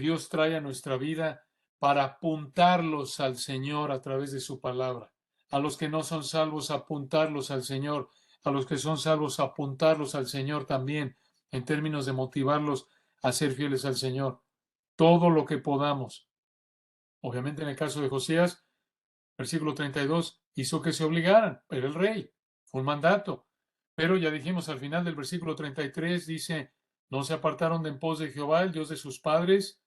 Dios trae a nuestra vida para apuntarlos al Señor a través de su palabra. A los que no son salvos, apuntarlos al Señor. A los que son salvos, apuntarlos al Señor también, en términos de motivarlos a ser fieles al Señor. Todo lo que podamos. Obviamente, en el caso de Josías, versículo 32, hizo que se obligaran, era el rey, fue un mandato. Pero ya dijimos al final del versículo 33, dice, no se apartaron de en pos de Jehová, el Dios de sus padres.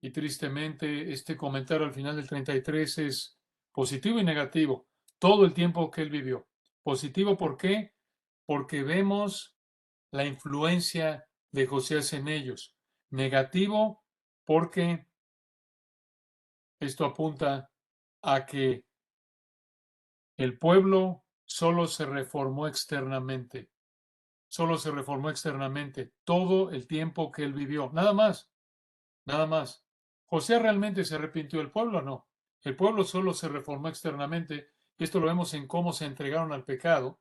Y tristemente, este comentario al final del 33 es positivo y negativo, todo el tiempo que él vivió. Positivo, ¿por qué? Porque vemos la influencia de Josías en ellos. Negativo, porque esto apunta a que el pueblo solo se reformó externamente, solo se reformó externamente todo el tiempo que él vivió, nada más, nada más. ¿José realmente se arrepintió del pueblo? No. El pueblo solo se reformó externamente, y esto lo vemos en cómo se entregaron al pecado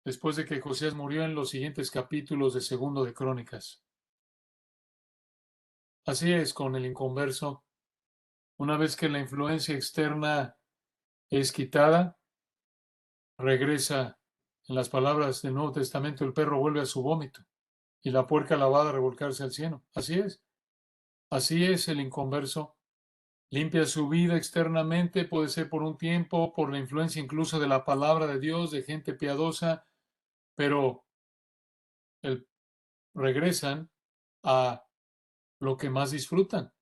después de que Josías murió en los siguientes capítulos de Segundo de Crónicas. Así es con el inconverso. Una vez que la influencia externa es quitada, regresa, en las palabras del Nuevo Testamento, el perro vuelve a su vómito y la puerca lavada a revolcarse al cielo. Así es. Así es el inconverso. Limpia su vida externamente, puede ser por un tiempo, por la influencia incluso de la palabra de Dios, de gente piadosa, pero regresan a lo que más disfrutan,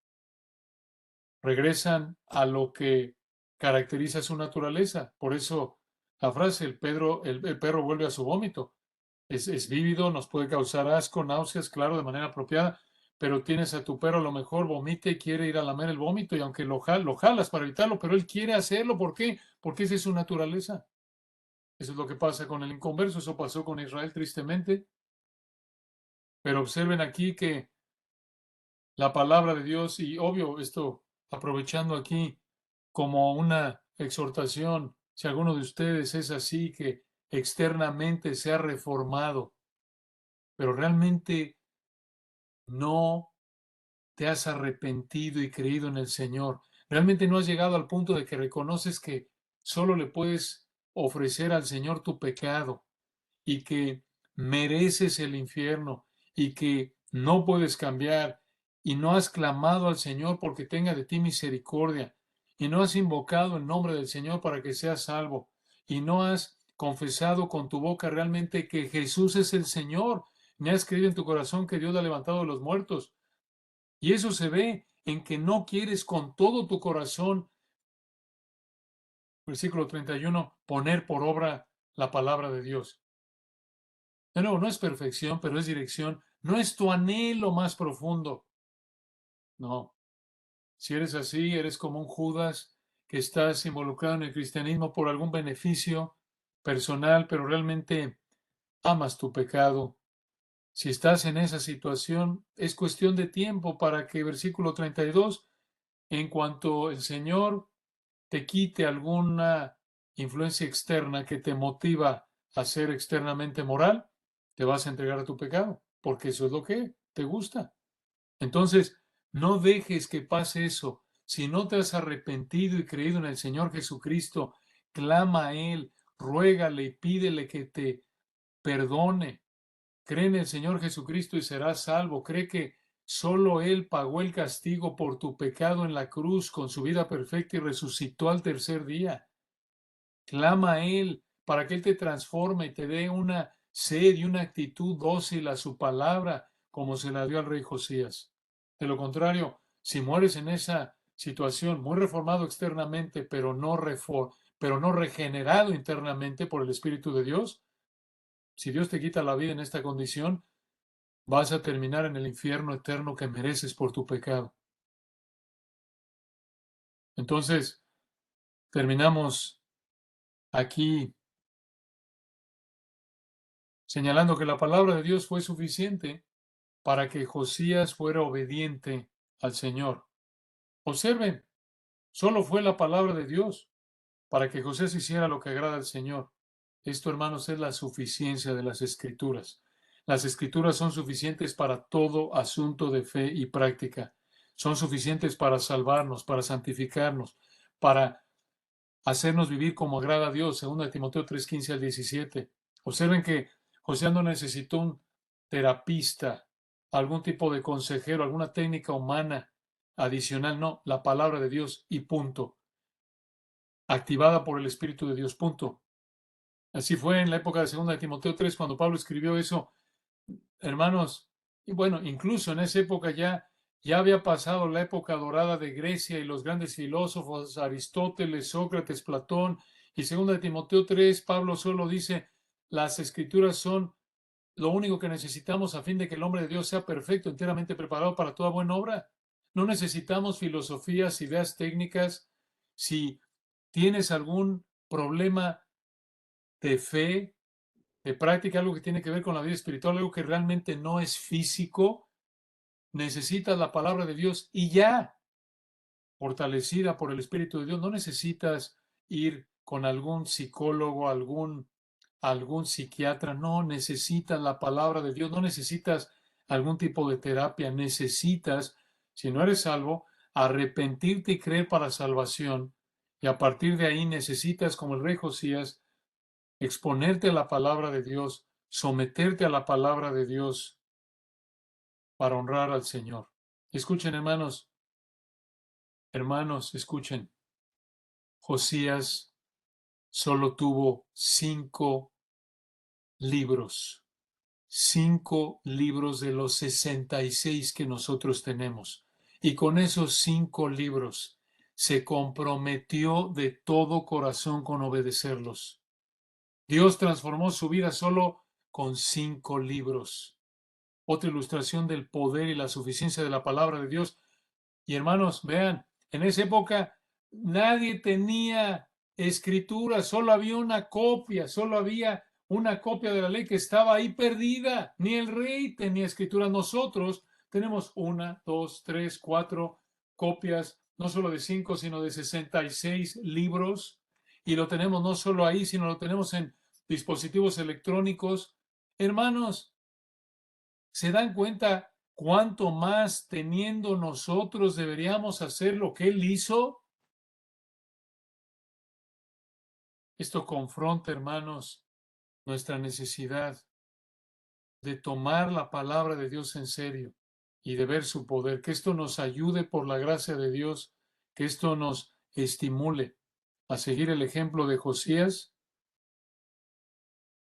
regresan a lo que caracteriza su naturaleza. Por eso la frase, el perro vuelve a su vómito. Es vívido, nos puede causar asco, náuseas, claro, de manera apropiada, pero tienes a tu perro a lo mejor vomita y quiere ir a lamer el vómito, y aunque lo jalas para evitarlo, pero él quiere hacerlo. ¿Por qué? Porque esa es su naturaleza. Eso es lo que pasa con el inconverso, eso pasó con Israel tristemente. Pero observen aquí que la palabra de Dios, y obvio, esto aprovechando aquí como una exhortación, si alguno de ustedes es así, que externamente se ha reformado, pero realmente no te has arrepentido y creído en el Señor, realmente no has llegado al punto de que reconoces que solo le puedes ofrecer al Señor tu pecado y que mereces el infierno y que no puedes cambiar y no has clamado al Señor porque tenga de ti misericordia y no has invocado el nombre del Señor para que seas salvo y no has confesado con tu boca realmente que Jesús es el Señor, ni has creído en tu corazón que Dios lo ha levantado de los muertos. Y eso se ve en que no quieres con todo tu corazón, versículo 31, poner por obra la palabra de Dios. De nuevo, no es perfección, pero es dirección. No es tu anhelo más profundo. No. Si eres así, eres como un Judas que estás involucrado en el cristianismo por algún beneficio personal, pero realmente amas tu pecado. Si estás en esa situación, es cuestión de tiempo para que, versículo 32, en cuanto el Señor te quite alguna influencia externa que te motiva a ser externamente moral, te vas a entregar a tu pecado, porque eso es lo que te gusta. Entonces, no dejes que pase eso. Si no te has arrepentido y creído en el Señor Jesucristo, clama a Él, ruégale y pídele que te perdone. Cree en el Señor Jesucristo y serás salvo. Cree que solo Él pagó el castigo por tu pecado en la cruz con su vida perfecta y resucitó al tercer día. Clama a Él para que Él te transforme y te dé una sed y una actitud dócil a su palabra, como se la dio al rey Josías. De lo contrario, si mueres en esa situación, muy reformado externamente, pero no regenerado internamente por el Espíritu de Dios, si Dios te quita la vida en esta condición, vas a terminar en el infierno eterno que mereces por tu pecado. Entonces, terminamos aquí señalando que la palabra de Dios fue suficiente para que Josías fuera obediente al Señor. Observen, solo fue la palabra de Dios para que Josías hiciera lo que agrada al Señor. Esto, hermanos, es la suficiencia de las Escrituras. Las Escrituras son suficientes para todo asunto de fe y práctica. Son suficientes para salvarnos, para santificarnos, para hacernos vivir como agrada a Dios, 2 Timoteo 3:15 al 17. Observen que José no necesitó un terapista, algún tipo de consejero, alguna técnica humana adicional, no, la palabra de Dios y punto, activada por el Espíritu de Dios, punto. Así fue en la época de 2 Timoteo 3 cuando Pablo escribió eso, hermanos, y bueno, incluso en esa época ya había pasado la época dorada de Grecia y los grandes filósofos, Aristóteles, Sócrates, Platón, y 2 Timoteo 3, Pablo solo dice, las escrituras son lo único que necesitamos a fin de que el hombre de Dios sea perfecto, enteramente preparado para toda buena obra. No necesitamos filosofías, ideas técnicas. Si tienes algún problema de fe, de práctica, algo que tiene que ver con la vida espiritual, algo que realmente no es físico, necesitas la palabra de Dios y ya, fortalecida por el Espíritu de Dios, no necesitas ir con algún psicólogo, algún psiquiatra, no necesitas la palabra de Dios, no necesitas algún tipo de terapia, necesitas, si no eres salvo, arrepentirte y creer para salvación. Y a partir de ahí necesitas, como el rey Josías, exponerte a la palabra de Dios, someterte a la palabra de Dios para honrar al Señor. Escuchen, hermanos, hermanos, escuchen. Josías solo tuvo 5 libros, 5 libros de los 66 que nosotros tenemos. Y con esos 5 libros se comprometió de todo corazón con obedecerlos. Dios transformó su vida solo con 5 libros. Otra ilustración del poder y la suficiencia de la palabra de Dios. Y hermanos, vean, en esa época nadie tenía escritura, solo había una copia, de la ley que estaba ahí perdida. Ni el rey tenía escritura. Nosotros tenemos 1, 2, 3, 4 copias, no solo de 5, sino de 66 libros. Y lo tenemos no solo ahí, sino lo tenemos en dispositivos electrónicos. Hermanos, ¿se dan cuenta cuánto más teniendo nosotros deberíamos hacer lo que Él hizo? Esto confronta, hermanos, nuestra necesidad de tomar la palabra de Dios en serio y de ver su poder. Que esto nos ayude por la gracia de Dios, que esto nos estimule a seguir el ejemplo de Josías,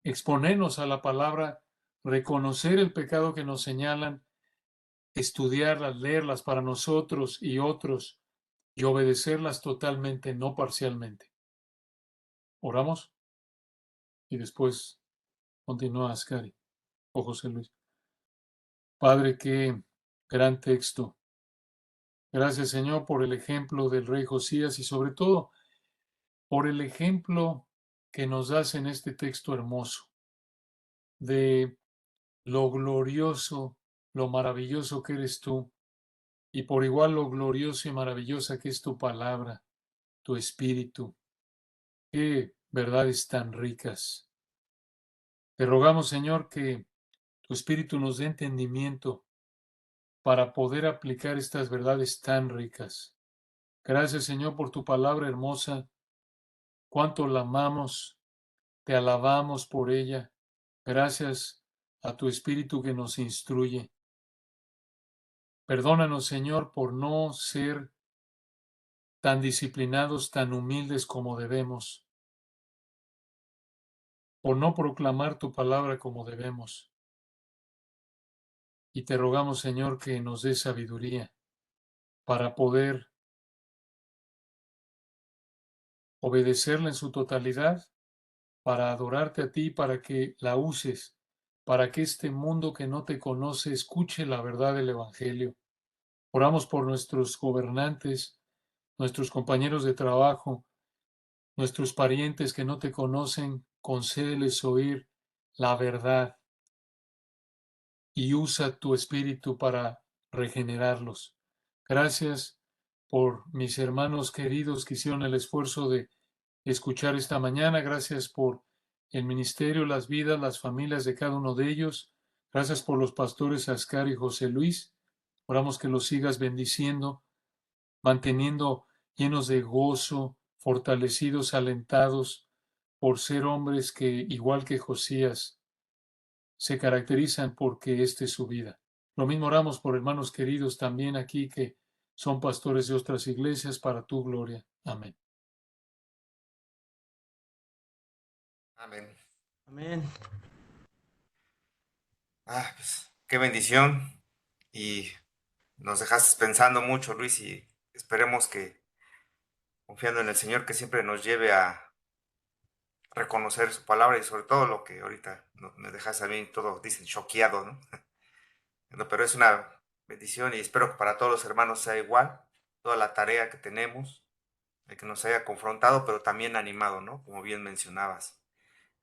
exponernos a la palabra, reconocer el pecado que nos señalan, estudiarlas, leerlas para nosotros y otros y obedecerlas totalmente, no parcialmente. Oramos y después continúa Ascari o José Luis. Padre, qué gran texto. Gracias, Señor, por el ejemplo del rey Josías y sobre todo por el ejemplo que nos das en este texto hermoso de lo glorioso, lo maravilloso que eres tú y por igual lo glorioso y maravillosa que es tu palabra, tu espíritu. Qué verdades tan ricas. Te rogamos, Señor, que tu espíritu nos dé entendimiento para poder aplicar estas verdades tan ricas. Gracias, Señor, por tu palabra hermosa. Cuánto la amamos, te alabamos por ella. Gracias a tu espíritu que nos instruye. Perdónanos, Señor, por no ser tan disciplinados, tan humildes como debemos, por no proclamar tu palabra como debemos. Y te rogamos, Señor, que nos dé sabiduría para poder obedecerla en su totalidad, para adorarte a ti, para que la uses, para que este mundo que no te conoce escuche la verdad del Evangelio. Oramos por nuestros gobernantes, nuestros compañeros de trabajo, nuestros parientes que no te conocen, concédeles oír la verdad y usa tu espíritu para regenerarlos. Gracias por mis hermanos queridos que hicieron el esfuerzo de escuchar esta mañana. Gracias por el ministerio, las vidas, las familias de cada uno de ellos. Gracias por los pastores Ascar y José Luis. Oramos que los sigas bendiciendo, manteniendo llenos de gozo, fortalecidos, alentados por ser hombres que, igual que Josías, se caracterizan porque esta es su vida. Lo mismo oramos por hermanos queridos también aquí que son pastores de otras iglesias para tu gloria. Amén. Amén. Amén. Pues, qué bendición. Y nos dejaste pensando mucho, Luis, y esperemos que, confiando en el Señor, que siempre nos lleve a reconocer su palabra y sobre todo lo que ahorita me dejas a mí todo, dicen, choqueado, ¿no? No, pero es una bendición y espero que para todos los hermanos sea igual, toda la tarea que tenemos, de que nos haya confrontado, pero también animado, ¿no? Como bien mencionabas.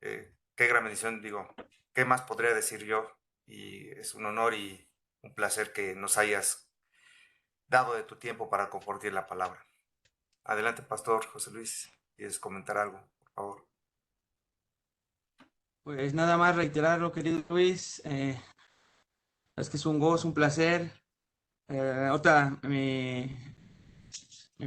Qué gran bendición, digo, ¿qué más podría decir yo? Y es un honor y un placer que nos hayas dado de tu tiempo para compartir la palabra. Adelante, Pastor José Luis, ¿quieres comentar algo, por favor? Pues nada más reiterarlo, querido Luis. Es que es un gozo, un placer. Ahorita mi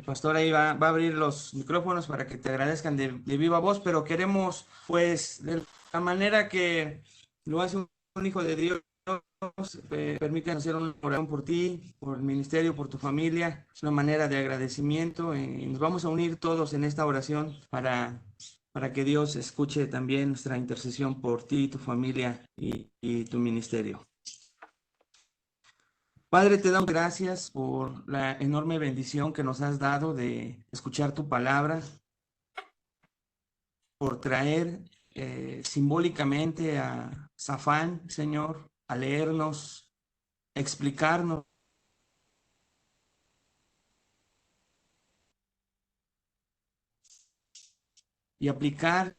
pastor ahí va a abrir los micrófonos para que te agradezcan de viva voz, pero queremos, pues, de la manera que lo hace un hijo de Dios, permítanos hacer una oración por ti, por el ministerio, por tu familia. Es una manera de agradecimiento y nos vamos a unir todos en esta oración para que Dios escuche también nuestra intercesión por ti, tu familia y tu ministerio. Padre, te damos gracias por la enorme bendición que nos has dado de escuchar tu palabra, por traer simbólicamente a Safán, Señor, a leernos, explicarnos y aplicar